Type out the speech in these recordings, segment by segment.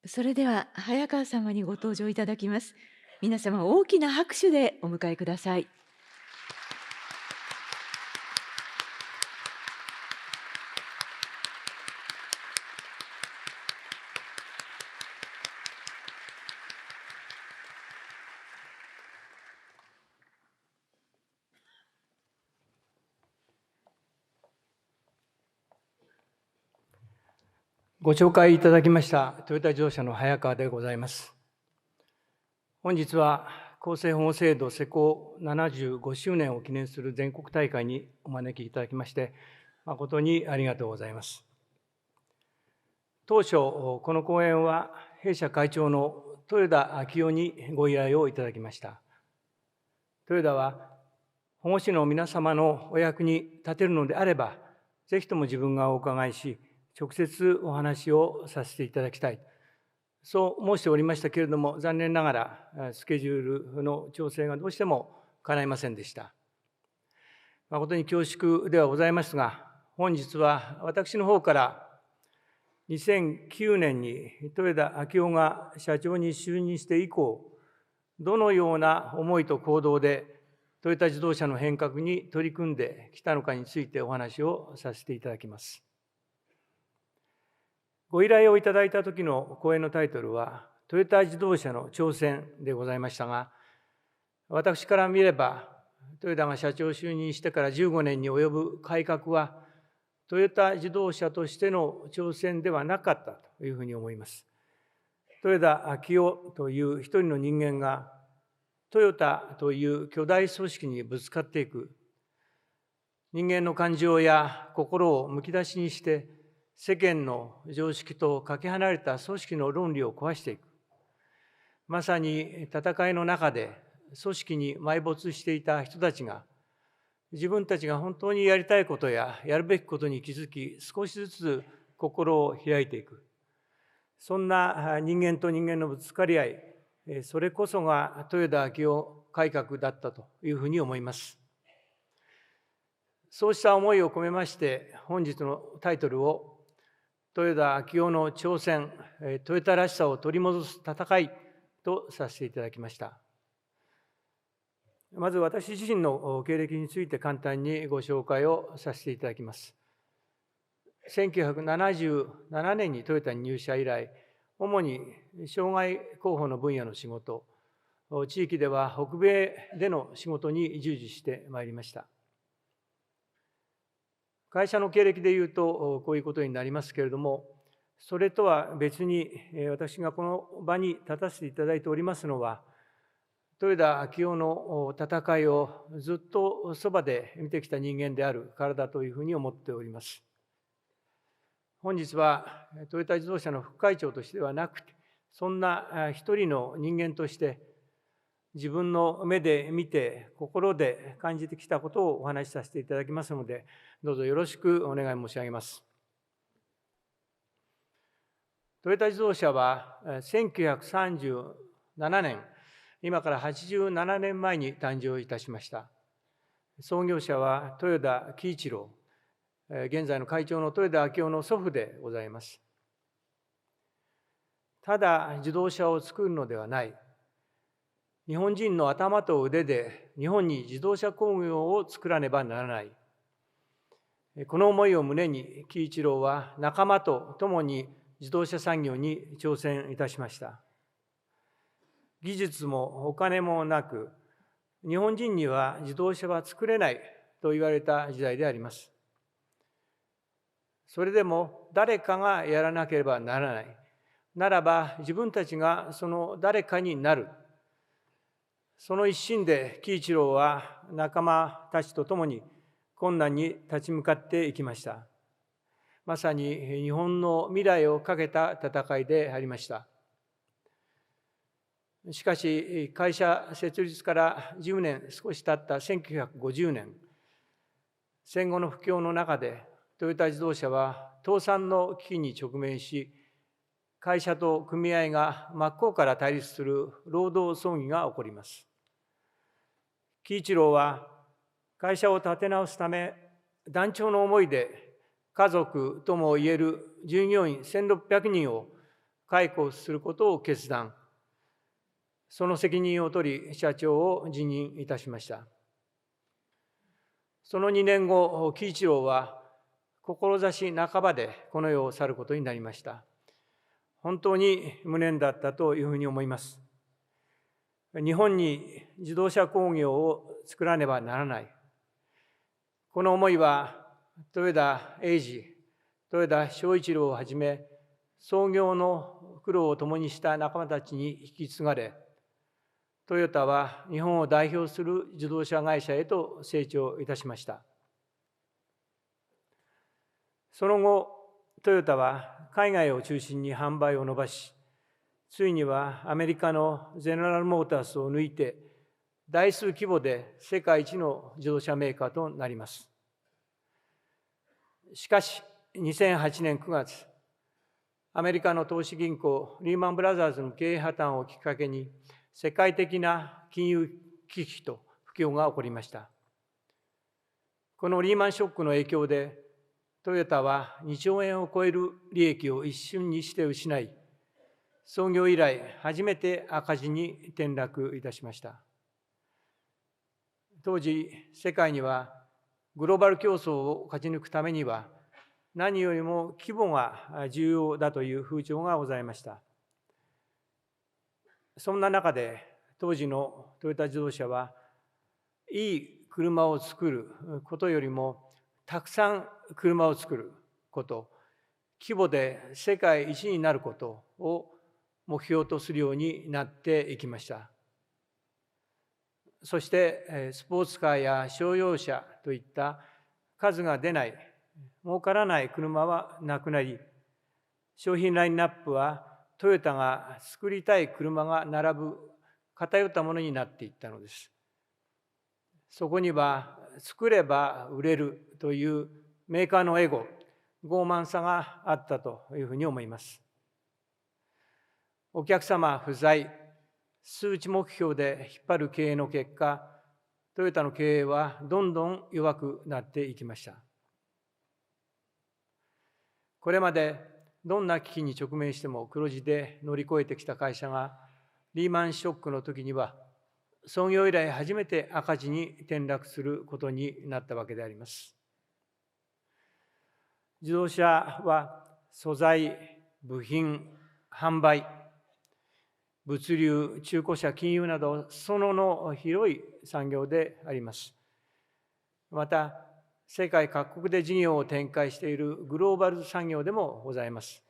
それでは早川様にご登場いただきます。皆様大きな拍手でお迎えください。ご紹介いただきましたトヨタ自動車の早川でございます。本日は公正保護制度施行75周年を記念する全国大会にお招きいただきまして、誠にありがとうございます。当初、この講演は弊社会長の豊田章男にご依頼をいただきました。豊田は、保護司の皆様のお役に立てるのであれば、ぜひとも自分がお伺いし、直接お話をさせていただきたい。そう申しておりましたけれども、残念ながらスケジュールの調整がどうしても叶いませんでした。誠に恐縮ではございますが、本日は私の方から2009年に豊田章男が社長に就任して以降、どのような思いと行動でトヨタ自動車の変革に取り組んできたのかについてお話をさせていただきます。ご依頼をいただいた時の講演のタイトルは、トヨタ自動車の挑戦でございましたが、私から見れば、豊田が社長就任してから15年に及ぶ改革は、トヨタ自動車としての挑戦ではなかったというふうに思います。豊田章男という一人の人間が、トヨタという巨大組織にぶつかっていく、人間の感情や心をむき出しにして、世間の常識とかけ離れた組織の論理を壊していく。まさに戦いの中で組織に埋没していた人たちが、自分たちが本当にやりたいことややるべきことに気づき、少しずつ心を開いていく。そんな人間と人間のぶつかり合い、それこそが豊田章男改革だったというふうに思います。そうした思いを込めまして、本日のタイトルを豊田章男の挑戦、トヨタらしさを取り戻す戦いとさせていただきました。まず私自身の経歴について簡単にご紹介をさせていただきます。1977年にトヨタに入社以来、主に障害広報の分野の仕事、地域では北米での仕事に従事してまいりました。会社の経歴でいうと、こういうことになりますけれども、それとは別に、私がこの場に立たせていただいておりますのは、豊田章男の戦いをずっとそばで見てきた人間であるからだというふうに思っております。本日はトヨタ自動車の副会長としてはなくて、そんな一人の人間として、自分の目で見て、心で感じてきたことをお話しさせていただきますので、どうぞよろしくお願い申し上げます。トヨタ自動車は1937年、今から87年前に誕生いたしました。創業者は豊田喜一郎、現在の会長の豊田章男の祖父でございます。ただ自動車を作るのではない。日本人の頭と腕で日本に自動車工業を作らねばならない。この思いを胸に、喜一郎は仲間と共に自動車産業に挑戦いたしました。技術もお金もなく、日本人には自動車は作れないと言われた時代であります。それでも誰かがやらなければならない。ならば自分たちがその誰かになる。その一心で喜一郎は仲間たちと共に困難に立ち向かっていきました。まさに日本の未来をかけた戦いでありました。しかし、会社設立から10年少し経った1950年、戦後の不況の中でトヨタ自動車は倒産の危機に直面し、会社と組合が真っ向から対立する労働争議が起こります。喜一郎は会社を立て直すため、断腸の思いで家族ともいえる従業員1600人を解雇することを決断。その責任を取り、社長を辞任いたしました。その2年後、喜一郎は志半ばでこの世を去ることになりました。本当に無念だったというふうに思います。日本に自動車工業を作らねばならない。この思いは、豊田英治、豊田章一郎をはじめ、創業の苦労を共にした仲間たちに引き継がれ、トヨタは日本を代表する自動車会社へと成長いたしました。その後、トヨタは海外を中心に販売を伸ばし、ついにはアメリカのゼネラルモータースを抜いて、台数規模で世界一の自動車メーカーとなります。しかし、2008年9月、アメリカの投資銀行リーマンブラザーズの経営破綻をきっかけに、世界的な金融危機と不況が起こりました。このリーマンショックの影響で、トヨタは2兆円を超える利益を一瞬にして失い、創業以来初めて赤字に転落いたしました。当時、世界にはグローバル競争を勝ち抜くためには、何よりも規模が重要だという風潮がございました。そんな中で、当時のトヨタ自動車は、いい車を作ることよりも、たくさん車を作ること、規模で世界一になることを目標とするようになっていきました。そして、スポーツカーや商用車といった数が出ない、儲からない車はなくなり、商品ラインナップはトヨタが作りたい車が並ぶ偏ったものになっていったのです。そこには作れば売れるというメーカーのエゴ、傲慢さがあったというふうに思います。お客様不在、数値目標で引っ張る経営の結果、トヨタの経営はどんどん弱くなっていきました。これまでどんな危機に直面しても黒字で乗り越えてきた会社が、リーマンショックの時には、創業以来初めて赤字に転落することになったわけであります。自動車は素材、部品、販売、物流、中古車、金融など、その広い産業であります。また、世界各国で事業を展開しているグローバル産業でもございます。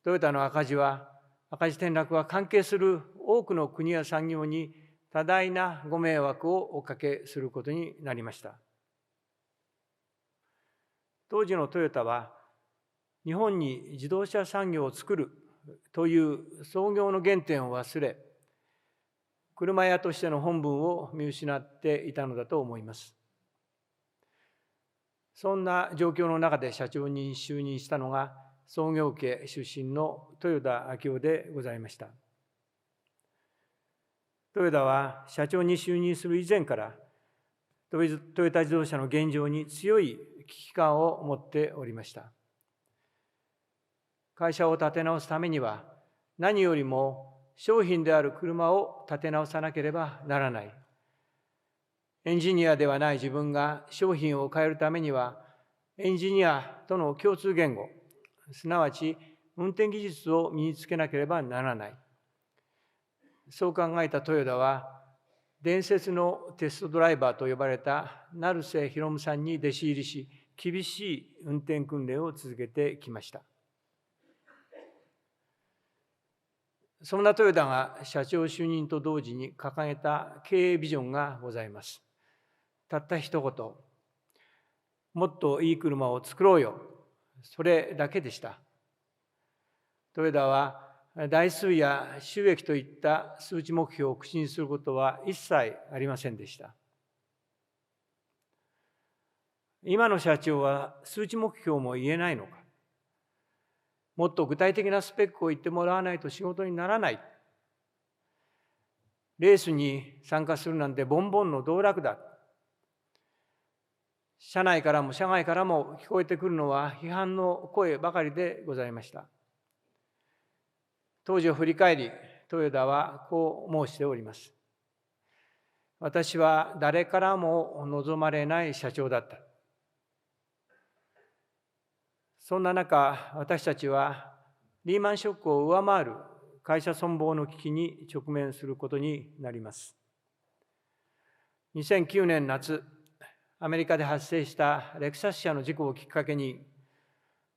トヨタの赤字転落は関係する多くの国や産業に多大なご迷惑をおかけすることになりました。当時のトヨタは、日本に自動車産業を作るという創業の原点を忘れ、車屋としての本分を見失っていたのだと思います。そんな状況の中で社長に就任したのが、創業家出身の豊田章男でございました。豊田は社長に就任する以前から、トヨタ自動車の現状に強い危機感を持っておりました。会社を立て直すためには、何よりも商品である車を立て直さなければならない。エンジニアではない自分が商品を変えるためには、エンジニアとの共通言語、すなわち運転技術を身につけなければならない。そう考えた豊田は、伝説のテストドライバーと呼ばれた成瀬弘さんに弟子入りし、厳しい運転訓練を続けてきました。そんな豊田が社長就任と同時に掲げた経営ビジョンがございます。たった一言、もっといい車を作ろうよ。それだけでした。豊田は台数や収益といった数値目標を口にすることは一切ありませんでした。今の社長は数値目標も言えないのか。もっと具体的なスペックを言ってもらわないと仕事にならない。レースに参加するなんてボンボンの道楽だ。社内からも社外からも聞こえてくるのは批判の声ばかりでございました。当時を振り返り、豊田はこう申しております。私は誰からも望まれない社長だった。そんな中、私たちはリーマンショックを上回る会社存亡の危機に直面することになります。2009年夏、アメリカで発生したレクサス社の事故をきっかけに、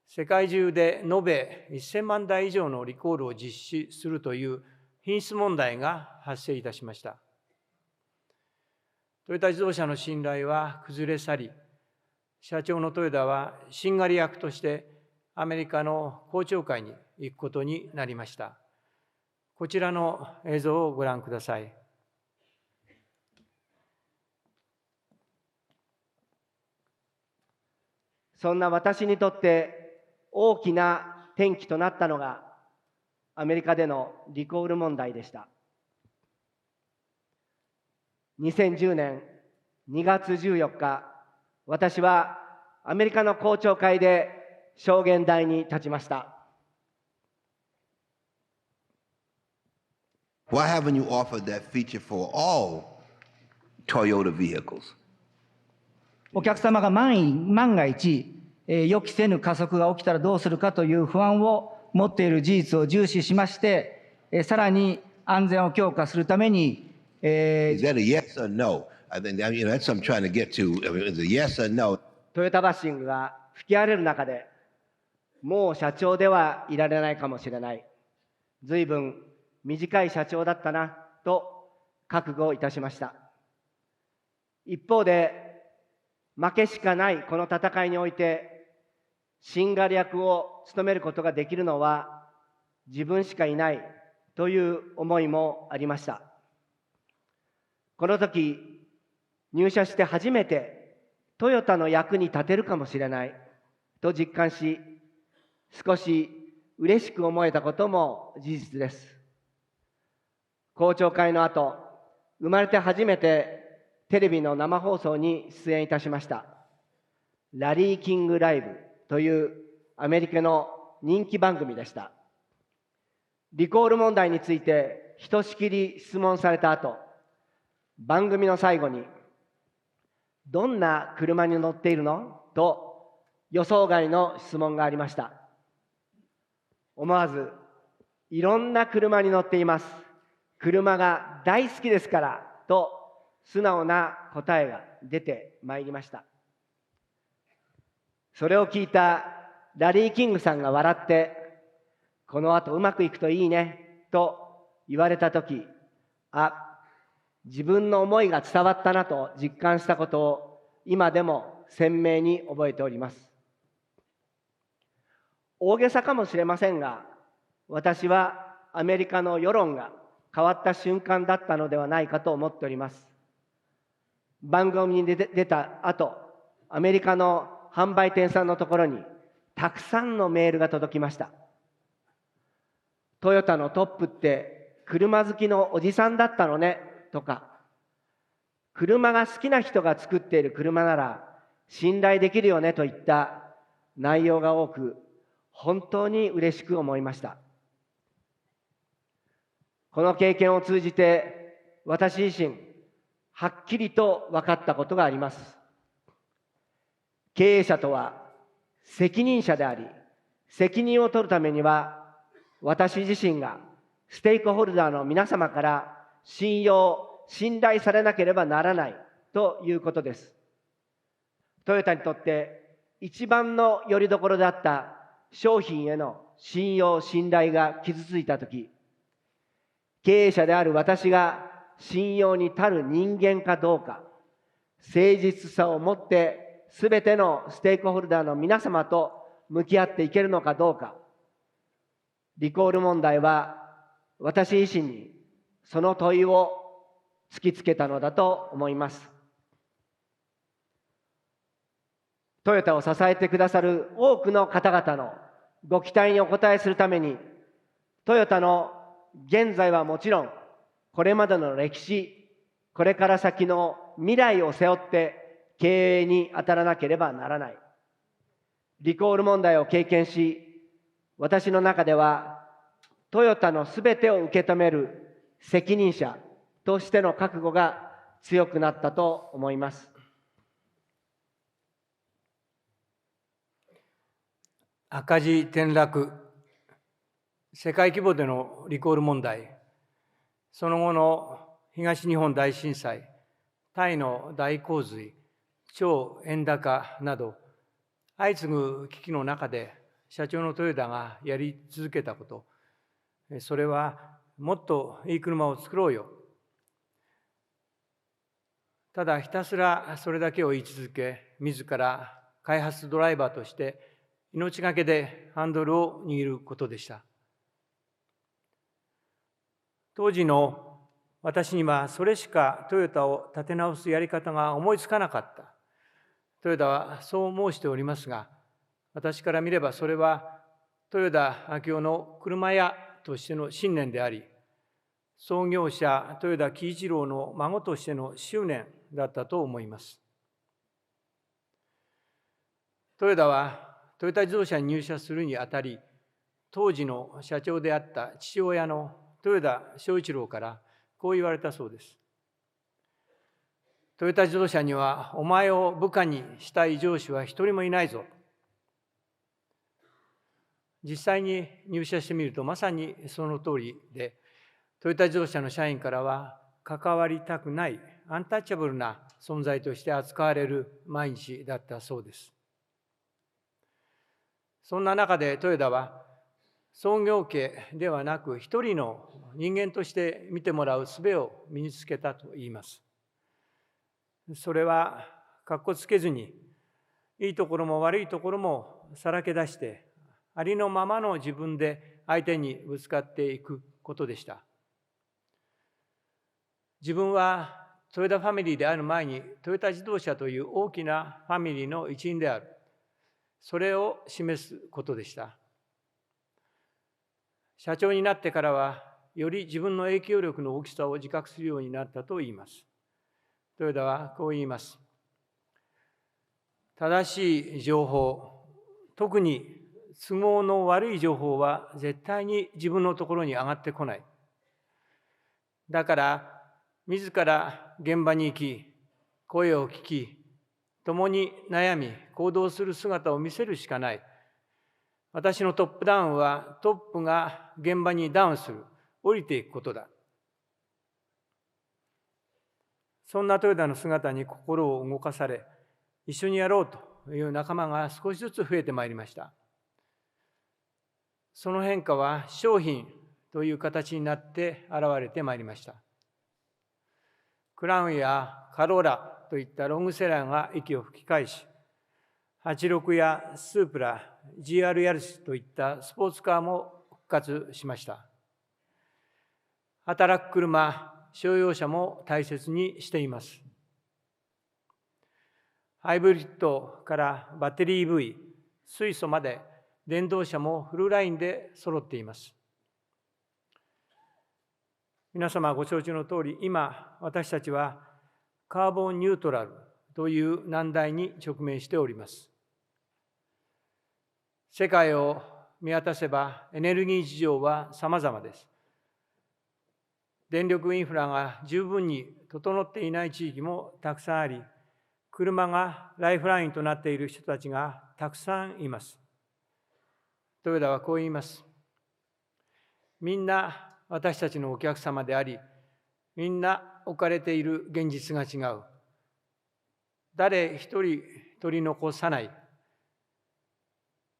世界中で延べ1000万台以上のリコールを実施するという品質問題が発生いたしました。トヨタ自動車の信頼は崩れ去り、社長の豊田はしんがり役としてアメリカの公聴会に行くことになりました。こちらの映像をご覧ください。そんな私にとって大きな転機となったのがアメリカでのリコール問題でした。2010年2月14日、私はアメリカの公聴会で証言台に立ちました。Why haven't you offered that feature for all Toyota vehicles? お客様が万が一、予期せぬ加速が起きたらどうするかという不安を持っている事実を重視しまして、さらに安全を強化するために、Is that a yes or no? I think that's what I'm trying to get to. Is it yes or no? トヨタバッシングが吹き荒れる中で、もう社長ではいられないかもしれない。随分短い社長だったなと覚悟いたしました。一方で、負けしかないこの戦いにおいて、しんがり役を務めることができるのは自分しかいないという思いもありました。この時、入社して初めてトヨタの役に立てるかもしれないと実感し、少し嬉しく思えたことも事実です。公聴会の後、生まれて初めてテレビの生放送に出演いたしました。ラリー・キング・ライブというアメリカの人気番組でした。リコール問題についてひとしきり質問された後、番組の最後に、どんな車に乗っているのと予想外の質問がありました。思わず、いろんな車に乗っています。車が大好きですからと素直な答えが出てまいりました。それを聞いたラリー・キングさんが笑って、この後うまくいくといいねと言われたとき、自分の思いが伝わったなと実感したことを今でも鮮明に覚えております。大げさかもしれませんが、私はアメリカの世論が変わった瞬間だったのではないかと思っております。番組に出た後、アメリカの販売店さんのところにたくさんのメールが届きました。トヨタのトップって車好きのおじさんだったのねとか、車が好きな人が作っている車なら信頼できるよねといった内容が多く、本当に嬉しく思いました。この経験を通じて私自身はっきりと分かったことがあります。経営者とは責任者であり、責任を取るためには私自身がステークホルダーの皆様から信頼されなければならないということです。トヨタにとって一番の拠り所であった商品への信用・信頼が傷ついたとき、経営者である私が信用に足る人間かどうか、誠実さを持ってすべてのステークホルダーの皆様と向き合っていけるのかどうか、リコール問題は私自身にその問いを突きつけたのだと思います。トヨタを支えてくださる多くの方々のご期待にお応えするために、トヨタの現在はもちろん、これまでの歴史、これから先の未来を背負って経営に当たらなければならない。リコール問題を経験し、私の中ではトヨタのすべてを受け止める責任者としての覚悟が強くなったと思います。赤字転落、世界規模でのリコール問題、その後の東日本大震災、タイの大洪水、超円高など、相次ぐ危機の中で社長の豊田がやり続けたこと、それはもっといい車を作ろうよ。ただひたすらそれだけを言い続け、自ら開発ドライバーとして命がけでハンドルを握ることでした。当時の私にはそれしかトヨタを立て直すやり方が思いつかなかった。トヨタはそう申しておりますが、私から見ればそれは豊田章男の車屋としての信念であり、創業者豊田喜一郎の孫としての執念だったと思います。豊田はトヨタ自動車に入社するにあたり、当時の社長であった父親の豊田章一郎からこう言われたそうです。トヨタ自動車にはお前を部下にしたい上司は一人もいないぞ。実際に入社してみるとまさにその通りで、トヨタ自動車の社員からは関わりたくないアンタッチャブルな存在として扱われる毎日だったそうです。そんな中で豊田は創業家ではなく一人の人間として見てもらう術を身につけたと言います。それはかっこつけずに、いいところも悪いところもさらけ出して、ありのままの自分で相手にぶつかっていくことでした。自分はトヨタファミリーである前にトヨタ自動車という大きなファミリーの一員である。それを示すことでした。社長になってからは、より自分の影響力の大きさを自覚するようになったと言います。豊田はこう言います。正しい情報、特に都合の悪い情報は絶対に自分のところに上がってこない。だから、自ら現場に行き、声を聞き、共に悩み、行動する姿を見せるしかない。私のトップダウンはトップが現場にダウンする、降りていくことだ。そんな豊田の姿に心を動かされ、一緒にやろうという仲間が少しずつ増えてまいりました。その変化は商品という形になって現れてまいりました。クラウンやカローラといったロングセラーが息を吹き返し、86やスープラ、GR ヤルスといったスポーツカーも復活しました。働く車、商用車も大切にしています。ハイブリッドからバッテリー EV、水素まで電動車もフルラインで揃っています。皆様ご承知の通り、今私たちはカーボンニュートラルという難題に直面しております。世界を見渡せばエネルギー事情は様々です。電力インフラが十分に整っていない地域もたくさんあり、車がライフラインとなっている人たちがたくさんいます。豊田はこう言います。みんな私たちのお客様であり、みんな置かれている現実が違う。誰一人取り残さない。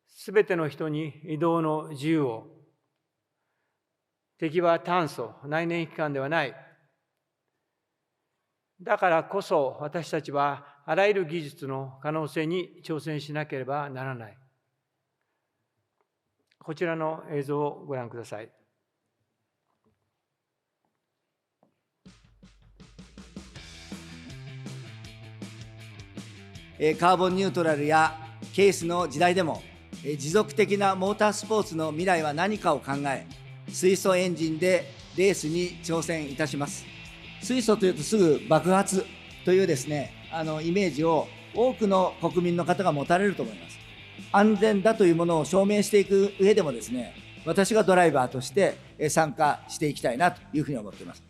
すべての人に移動の自由を。敵は炭素、内燃機関ではない。だからこそ私たちはあらゆる技術の可能性に挑戦しなければならない。こちらの映像をご覧ください。カーボンニュートラルやケースの時代でも、持続的なモータースポーツの未来は何かを考え、水素エンジンでレースに挑戦いたします。水素というとすぐ爆発というですね、イメージを多くの国民の方が持たれると思います。安全だというものを証明していく上でもですね、私がドライバーとして参加していきたいなというふうに思っています。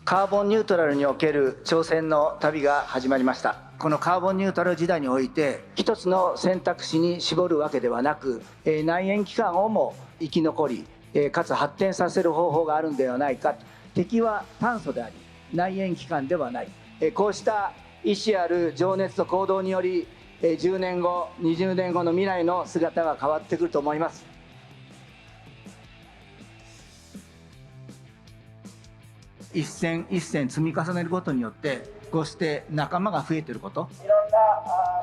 カーボンニュートラルにおける挑戦の旅が始まりました。このカーボンニュートラル時代において、一つの選択肢に絞るわけではなく、内燃機関をも生き残り、かつ発展させる方法があるんではないか。敵は炭素であり、内燃機関ではない。こうした意志ある情熱と行動により、10年後、20年後の未来の姿が変わってくると思います。一戦一戦積み重ねることによって、こうして仲間が増えていること、いろんな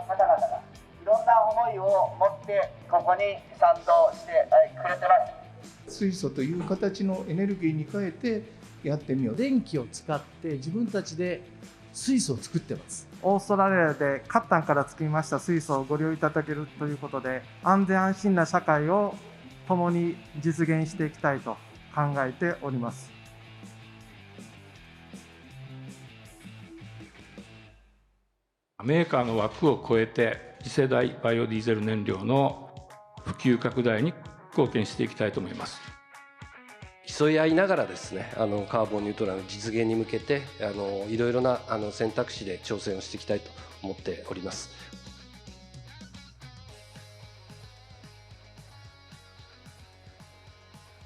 方々がいろんな思いを持ってここに賛同してくれてます。水素という形のエネルギーに変えてやってみよう。電気を使って自分たちで水素を作ってます。オーストラリアで褐炭から作りました水素をご利用いただけるということで、安全安心な社会を共に実現していきたいと考えております。メーカーの枠を超えて次世代バイオディーゼル燃料の普及拡大に貢献していきたいと思います。競い合いながらですね、カーボンニュートラルの実現に向けていろいろな選択肢で挑戦をしていきたいと思っております。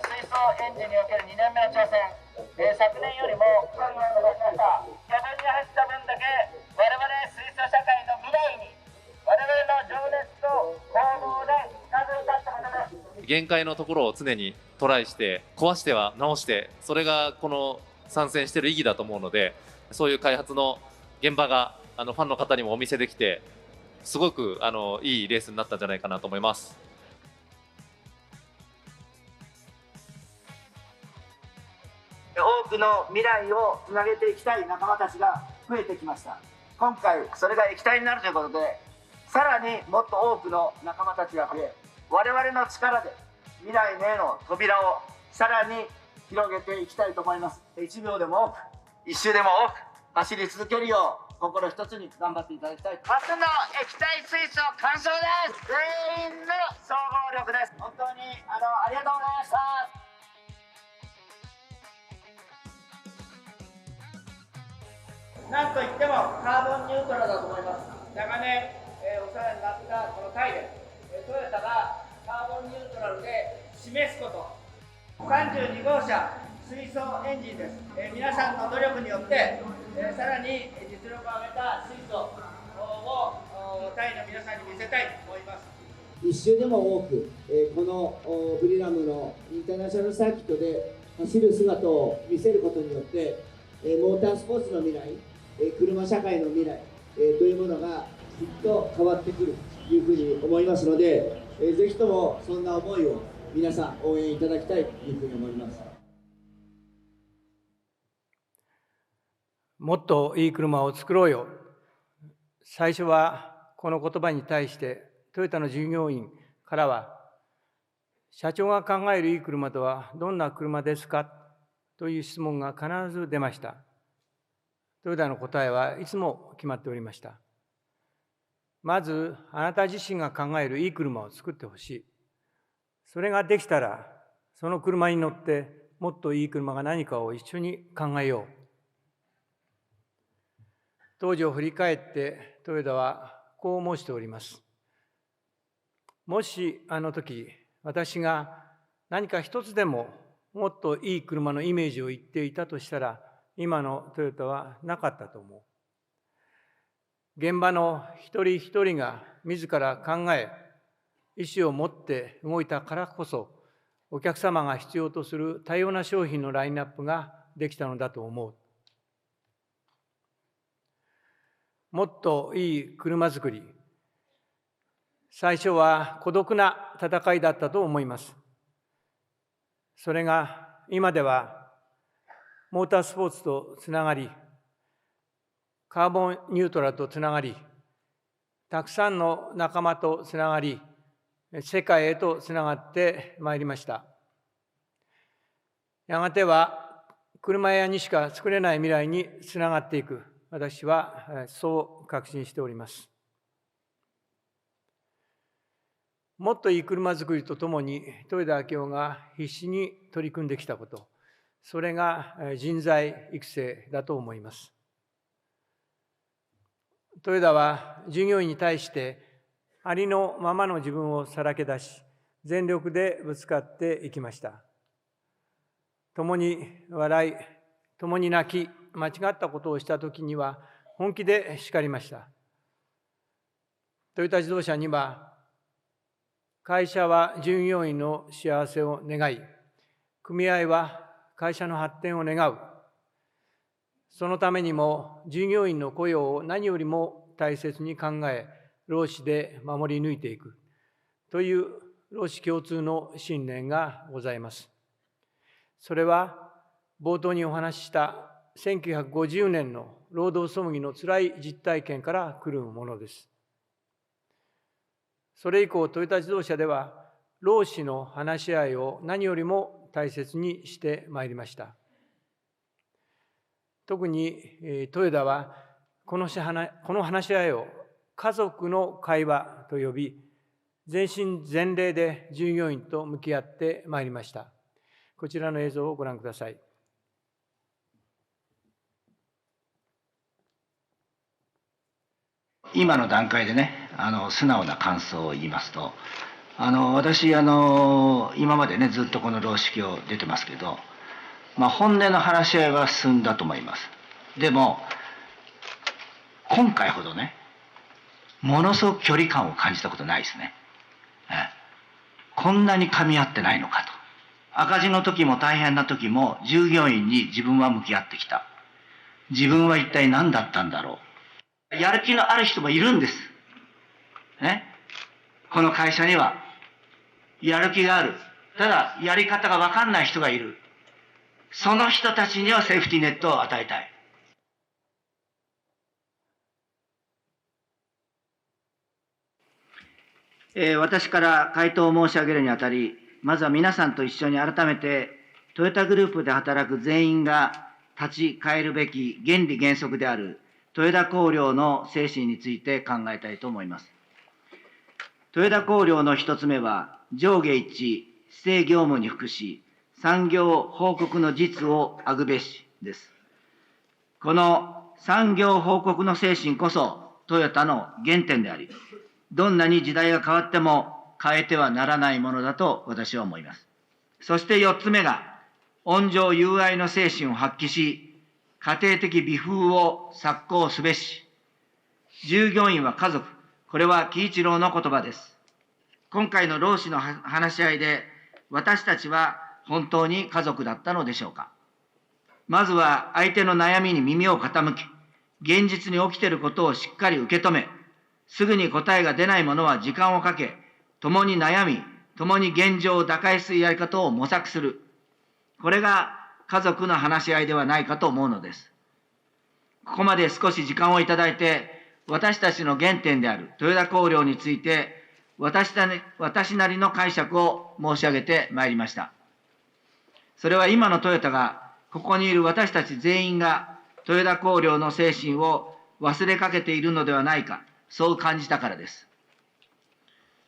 水素エンジンにおける2年目の挑戦、昨年よりも期間が伸ばしました。余分に走った分だけ我々水素社会の未来に我々の情熱と行動で近づいたってことです。限界のところを常にトライして壊しては直して、それがこの参戦している意義だと思うので、そういう開発の現場がファンの方にもお見せできて、すごくいいレースになったんじゃないかなと思います。多くの未来をつなげていきたい仲間たちが増えてきました。今回それが液体になるということで、さらにもっと多くの仲間たちが増え、我々の力で未来への扉をさらに広げていきたいと思います。1秒でも多く、1周でも多く走り続けるよう心一つに頑張っていただきたい。初の液体水素完走です。全員の総合力です。本当にありがとうございました。なんといってもカーボンニュートラルだと思います。長年、お世話になったこのタイで、トヨタがカーボンニュートラルで示すこと、32号車水素エンジンです。皆さんの努力によって、さらに実力を上げた水素をタイの皆さんに見せたいと思います。一周でも多く、このブリラムのインターナショナルサーキットで走る姿を見せることによって、モータースポーツの未来、車社会の未来、というものがきっと変わってくるというふうに思いますので、ぜひともそんな思いを皆さん応援いただきたいというふうに思います。もっといい車を作ろうよ。最初はこの言葉に対してトヨタの従業員からは、社長が考えるいい車とはどんな車ですかという質問が必ず出ました。トヨタの答えはいつも決まっておりました。まずあなた自身が考えるいい車を作ってほしい。それができたらその車に乗ってもっといい車が何かを一緒に考えよう。当時を振り返ってトヨタはこう申しております。もしあの時私が何か一つでももっといい車のイメージを言っていたとしたら、今のトヨタはなかったと思う。現場の一人一人が自ら考え、意思を持って動いたからこそ、お客様が必要とする多様な商品のラインナップができたのだと思う。もっといい車作り、最初は孤独な戦いだったと思います。それが今ではモータースポーツとつながり、カーボンニュートラルとつながり、たくさんの仲間とつながり、世界へとつながってまいりました。やがては車屋にしか作れない未来につながっていく、私はそう確信しております。もっといい車作りとともに、豊田章男が必死に取り組んできたこと、それが人材育成だと思います。豊田は従業員に対して、ありのままの自分をさらけ出し、全力でぶつかっていきました。共に笑い、共に泣き、間違ったことをしたときには本気で叱りました。トヨタ自動車には、会社は従業員の幸せを願い、組合は会社の発展を願う。そのためにも従業員の雇用を何よりも大切に考え、労使で守り抜いていくという労使共通の信念がございます。それは冒頭にお話しした1950年の労働争議のつらい実体験から来るものです。それ以降、トヨタ自動車では労使の話し合いを何よりも大切にしてまいりました。特に豊田はこの話し合いを家族の会話と呼び、全身全霊で従業員と向き合ってまいりました。こちらの映像をご覧ください。今の段階でね、素直な感想を言いますと、私、今までね、ずっとこの労使協出てますけど、本音の話し合いは進んだと思います。でも、今回ほどね、ものすごく距離感を感じたことないですね。こんなに噛み合ってないのかと。赤字の時も大変な時も従業員に自分は向き合ってきた。自分は一体何だったんだろう。やる気のある人もいるんです。この会社にはやる気がある。ただやり方が分かんない人がいる。その人たちにはセーフティーネットを与えたい。私から回答を申し上げるにあたり、まずは皆さんと一緒に改めて、トヨタグループで働く全員が立ち返るべき原理原則である豊田綱領の精神について考えたいと思います。豊田綱領の一つ目は、上下一致、施政業務に服し、産業報告の実をあぐべしです。この産業報告の精神こそトヨタの原点であり、どんなに時代が変わっても変えてはならないものだと私は思います。そして4つ目が、温情友愛の精神を発揮し、家庭的美風を作行すべし。従業員は家族。これは喜一郎の言葉です。今回の労使の話し合いで、私たちは本当に家族だったのでしょうか。まずは相手の悩みに耳を傾き、現実に起きていることをしっかり受け止め、すぐに答えが出ないものは時間をかけ、共に悩み、共に現状を打開するやり方を模索する。これが家族の話し合いではないかと思うのです。ここまで少し時間をいただいて、私たちの原点である豊田綱領について、私なりの解釈を申し上げてまいりました。それは今のトヨタが、ここにいる私たち全員が豊田綱領の精神を忘れかけているのではないか、そう感じたからです。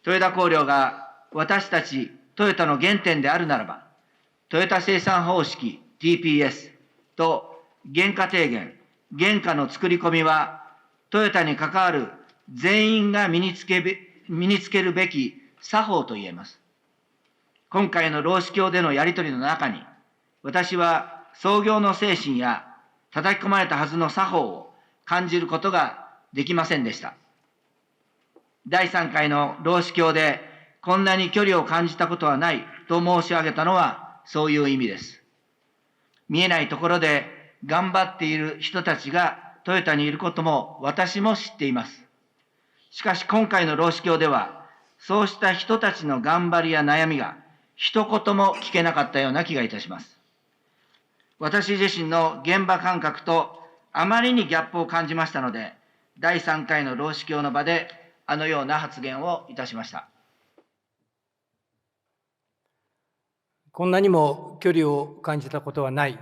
豊田綱領が私たちトヨタの原点であるならば、トヨタ生産方式 TPS と原価低減、原価の作り込みは、トヨタに関わる全員が身につけるべき作法と言えます。今回の労使協でのやり取りの中に、私は創業の精神や叩き込まれたはずの作法を感じることができませんでした。第3回の労使協でこんなに距離を感じたことはないと申し上げたのはそういう意味です。見えないところで頑張っている人たちがトヨタにいることも私も知っています。しかし今回の労使協では、そうした人たちの頑張りや悩みが一言も聞けなかったような気がいたします。私自身の現場感覚とあまりにギャップを感じましたので、第3回の労使協の場であのような発言をいたしました。こんなにも距離を感じたことはない。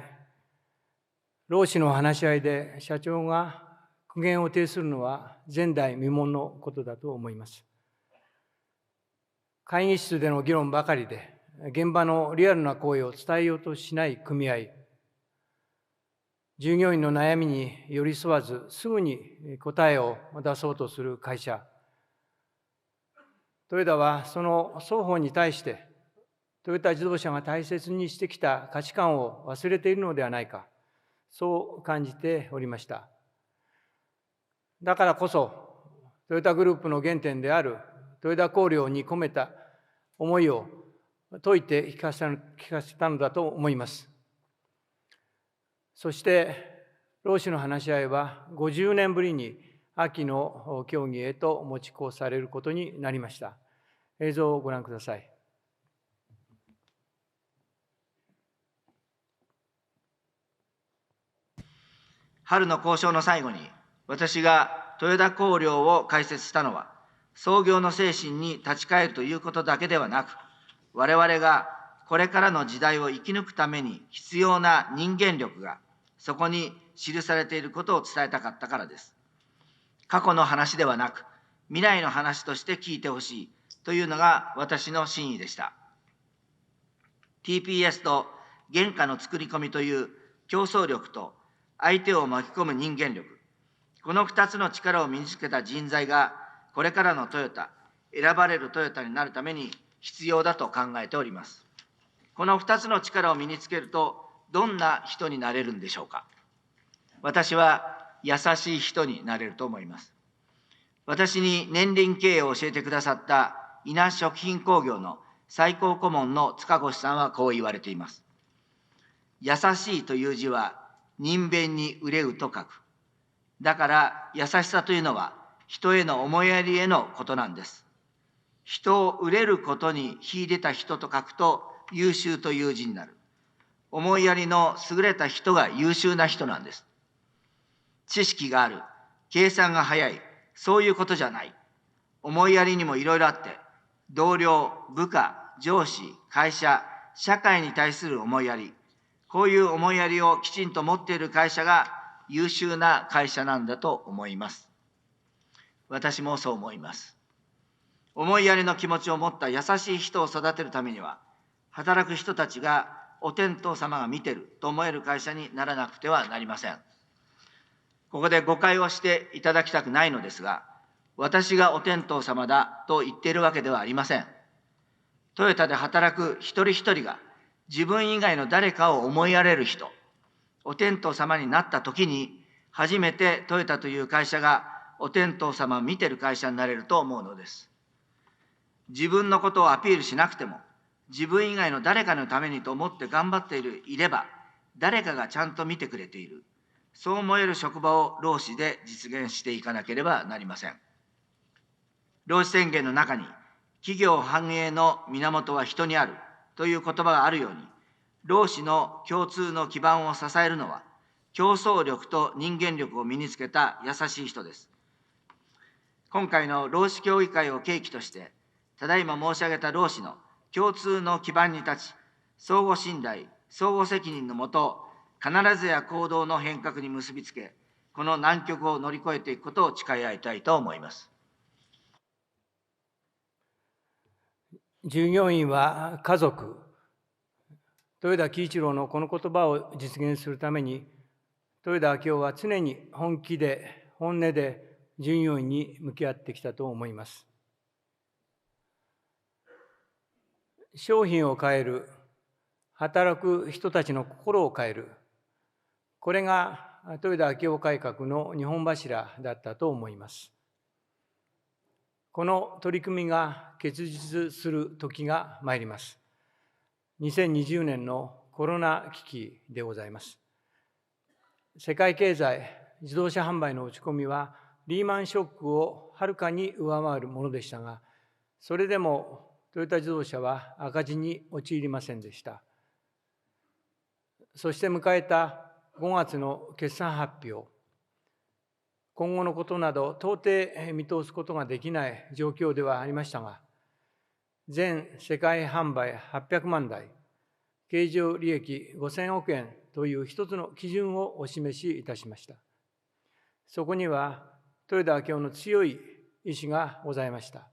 労使の話し合いで社長が苦言を呈するのは前代未聞のことだと思います。会議室での議論ばかりで、現場のリアルな声を伝えようとしない組合、従業員の悩みに寄り添わず、すぐに答えを出そうとする会社、トヨタはその双方に対して、トヨタ自動車が大切にしてきた価値観を忘れているのではないか、そう感じておりました。だからこそ、トヨタグループの原点であるトヨタ綱領に込めた思いを説いて聞かせたのだと思います。そして、労使の話し合いは50年ぶりに秋の協議へと持ち越されることになりました。映像をご覧ください。春の交渉の最後に、私が豊田綱領を開設したのは、創業の精神に立ち返るということだけではなく、我々がこれからの時代を生き抜くために必要な人間力が、そこに記されていることを伝えたかったからです。過去の話ではなく、未来の話として聞いてほしいというのが私の真意でした。TPS と原価の作り込みという競争力と相手を巻き込む人間力、この2つの力を身につけた人材が、これからのトヨタ、選ばれるトヨタになるために必要だと考えております。この2つの力を身につけると、どんな人になれるんでしょうか。私は優しい人になれると思います。私に年輪経営を教えてくださった伊那食品工業の最高顧問の塚越さんはこう言われています。優しいという字は人弁に憂うと書く。だから優しさというのは人への思いやりへのことなんです。人を憂ることに秀でた人と書くと優秀という字になる。思いやりの優れた人が優秀な人なんです。知識がある、計算が早い、そういうことじゃない。思いやりにもいろいろあって、同僚、部下、上司、会社、社会に対する思いやり、こういう思いやりをきちんと持っている会社が優秀な会社なんだと思います。私もそう思います。思いやりの気持ちを持った優しい人を育てるためには、働く人たちがお天道様が見てると思える会社にならなくてはなりません。ここで誤解をしていただきたくないのですが、私がお天道様だと言っているわけではありません。トヨタで働く一人一人が自分以外の誰かを思いやれる人、お天道様になったときに、初めてトヨタという会社がお天道様を見てる会社になれると思うのです。自分のことをアピールしなくても、自分以外の誰かのためにと思って頑張っていれば、誰かがちゃんと見てくれている。そう思える職場を労使で実現していかなければなりません。労使宣言の中に、企業繁栄の源は人にあるという言葉があるように、労使の共通の基盤を支えるのは、競争力と人間力を身につけた優しい人です。今回の労使協議会を契機として、ただいま申し上げた労使の共通の基盤に立ち、相互信頼、相互責任のもと、必ずや行動の変革に結びつけ、この難局を乗り越えていくことを誓い合いたいと思います。従業員は家族、豊田喜一郎のこの言葉を実現するために、豊田章男は常に本気で、本音で従業員に向き合ってきたと思います。商品を変える、働く人たちの心を変える、これが豊田章男改革の2本柱だったと思います。この取り組みが結実する時が参ります。2020年のコロナ危機でございます。世界経済、自動車販売の落ち込みはリーマンショックをはるかに上回るものでしたが、それでもトヨタ自動車は赤字に陥りませんでした。そして迎えた5月の決算発表。今後のことなど到底見通すことができない状況ではありましたが、全世界販売800万台、経常利益5000億円という一つの基準をお示しいたしました。そこには豊田章男の強い意志がございました。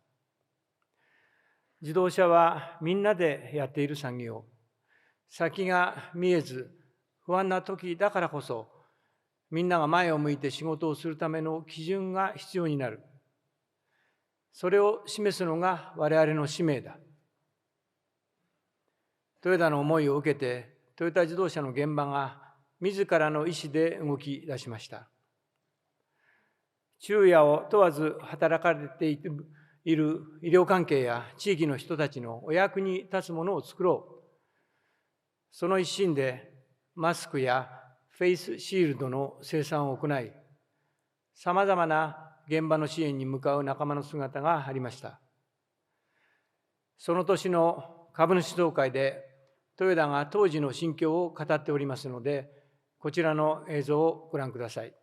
自動車はみんなでやっている産業。先が見えず不安な時だからこそ、みんなが前を向いて仕事をするための基準が必要になる。それを示すのが我々の使命だ。トヨタの思いを受けて、トヨタ自動車の現場が自らの意思で動き出しました。昼夜を問わず働かれている医療関係や地域の人たちのお役に立つものを作ろう。その一心でマスクやフェイスシールドの生産を行い、さまざまな現場の支援に向かう仲間の姿がありました。その年の株主総会でトヨタが当時の心境を語っておりますので、こちらの映像をご覧ください。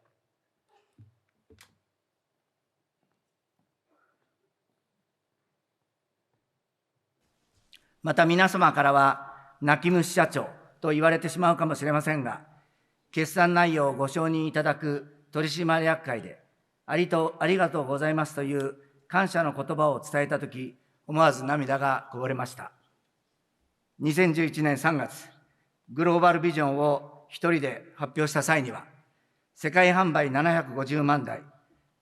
また皆様からは、泣き虫社長と言われてしまうかもしれませんが、決算内容をご承認いただく取締役会で、ありがとうございますという感謝の言葉を伝えたとき、思わず涙がこぼれました。2011年3月、グローバルビジョンを一人で発表した際には、世界販売750万台、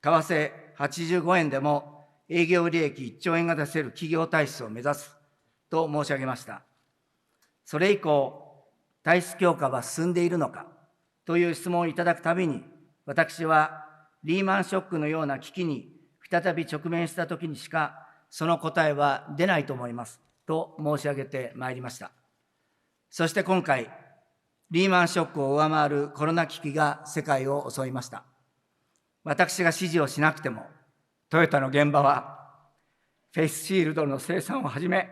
為替85円でも営業利益1兆円が出せる企業体質を目指すと申し上げました。それ以降、体質強化は進んでいるのかという質問をいただくたびに、私はリーマンショックのような危機に再び直面したときにしか、その答えは出ないと思いますと申し上げてまいりました。そして今回、リーマンショックを上回るコロナ危機が世界を襲いました。私が指示をしなくても、トヨタの現場は、フェイスシールドの生産をはじめ、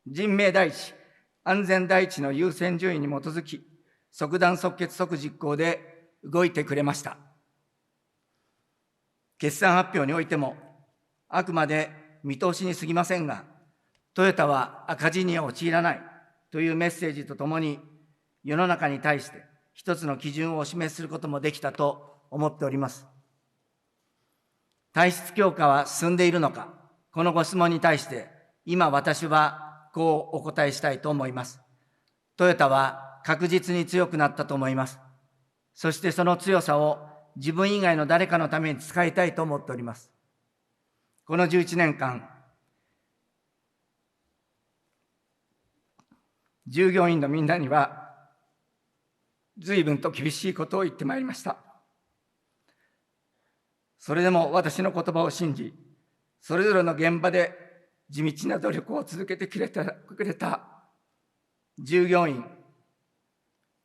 人命第一、安全第一の優先順位に基づき、即断即決即実行で動いてくれました。決算発表においても、あくまで見通しに過ぎませんが、トヨタは赤字には陥らないというメッセージとともに、世の中に対して一つの基準をお示しすることもできたと思っております。体質強化は進んでいるのか、このご質問に対して、今私はこうお答えしたいと思います。トヨタは確実に強くなったと思います。そしてその強さを自分以外の誰かのために使いたいと思っております。この11年間、従業員のみんなには、随分と厳しいことを言ってまいりました。それでも私の言葉を信じ、それぞれの現場で地道な努力を続けてくれた従業員、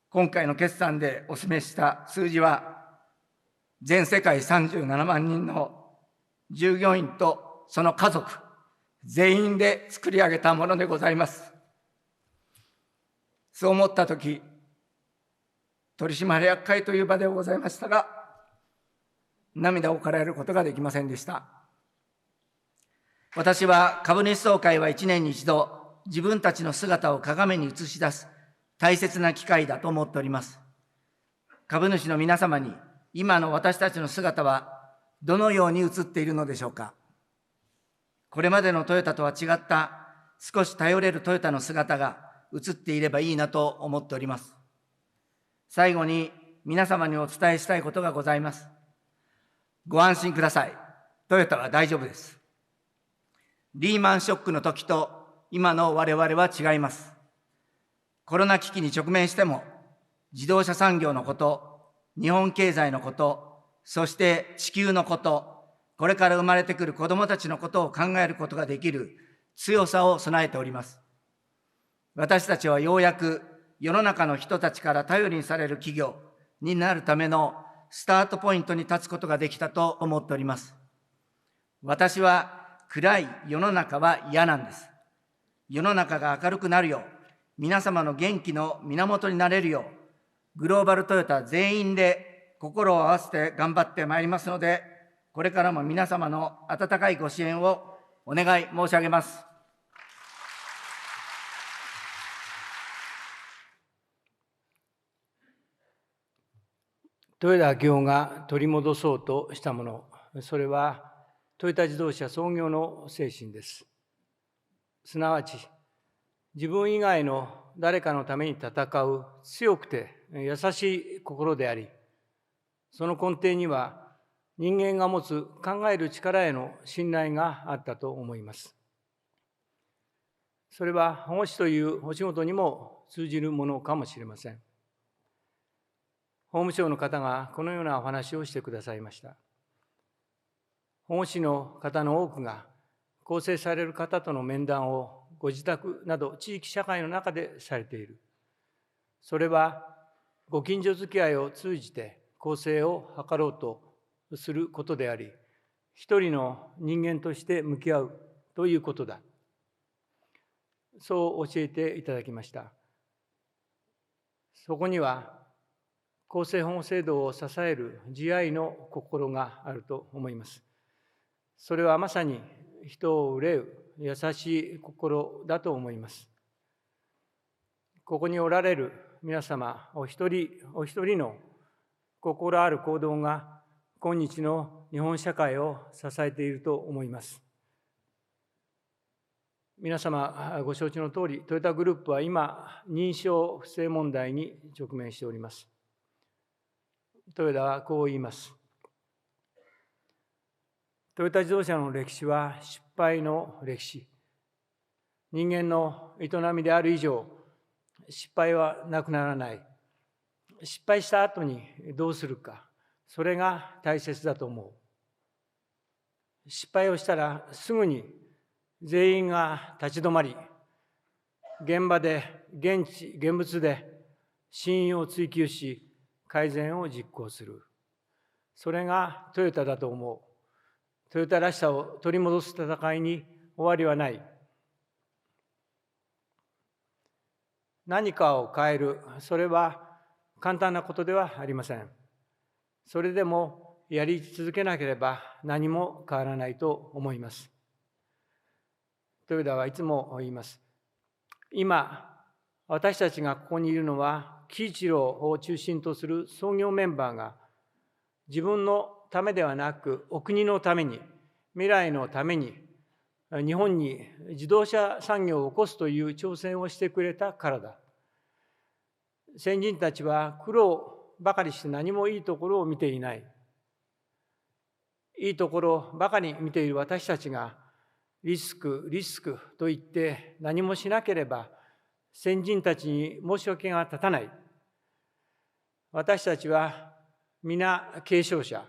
今回の決算でお示しした数字は、全世界37万人の従業員とその家族、全員で作り上げたものでございます。そう思ったとき、取締役会という場でございましたが、涙をこらえることができませんでした。私は株主総会は1年に一度、自分たちの姿を鏡に映し出す大切な機会だと思っております。株主の皆様に、今の私たちの姿はどのように映っているのでしょうか。これまでのトヨタとは違った少し頼れるトヨタの姿が映っていればいいなと思っております。最後に皆様にお伝えしたいことがございます。ご安心ください。トヨタは大丈夫です。リーマンショックの時と今の我々は違います。コロナ危機に直面しても、自動車産業のこと、日本経済のこと、そして地球のこと、これから生まれてくる子どもたちのことを考えることができる強さを備えております。私たちはようやく世の中の人たちから頼りにされる企業になるためのスタートポイントに立つことができたと思っております。私は暗い世の中は嫌なんです。世の中が明るくなるよう、皆様の元気の源になれるよう、グローバルトヨタ全員で心を合わせて頑張ってまいりますので、これからも皆様の温かいご支援をお願い申し上げます。豊田章男が取り戻そうとしたもの、それはトヨタ自動車創業の精神です。すなわち自分以外の誰かのために戦う強くて優しい心であり、その根底には人間が持つ考える力への信頼があったと思います。それは保護司というお仕事にも通じるものかもしれません。法務省の方がこのようなお話をしてくださいました。保護司の方の多くが更生される方との面談をご自宅など地域社会の中でされている。それはご近所付き合いを通じて更生を図ろうとすることであり、一人の人間として向き合うということだ。そう教えていただきました。そこには更生保護制度を支える慈愛の心があると思います。それはまさに人を憂う優しい心だと思います。ここにおられる皆様お一人お一人の心ある行動が今日の日本社会を支えていると思います。皆様ご承知のとおり、トヨタグループは今、認証不正問題に直面しております。トヨタはこう言います。トヨタ自動車の歴史は失敗の歴史。人間の営みである以上、失敗はなくならない。失敗した後にどうするか、それが大切だと思う。失敗をしたらすぐに全員が立ち止まり、現場で、現物で真意を追求し、改善を実行する。それがトヨタだと思う。トヨタらしさを取り戻す戦いに終わりはない。何かを変える、それは簡単なことではありません。それでもやり続けなければ何も変わらないと思います。トヨタはいつも言います。今、私たちがここにいるのは、喜一郎を中心とする創業メンバーが、自分のためではなく、お国のために、未来のために、日本に自動車産業を起こすという挑戦をしてくれたからだ。先人たちは苦労ばかりして何もいいところを見ていない。いいところばかり見ている私たちが、リスクと言って何もしなければ先人たちに申し訳が立たない。私たちは皆継承者。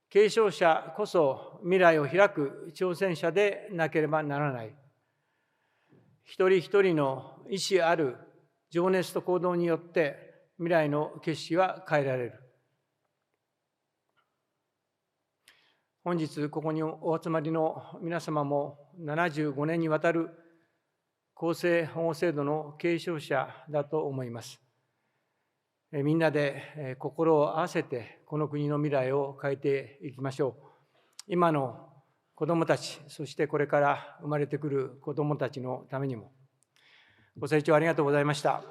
継承者こそ未来を開く挑戦者でなければならない。一人一人の意志ある情熱と行動によって未来の景色は変えられる。本日ここにお集まりの皆様も75年にわたる更生保護制度の継承者だと思います。みんなで心を合わせてこの国の未来を変えていきましょう。今の子どもたち、そしてこれから生まれてくる子どもたちのためにも。ご清聴ありがとうございました。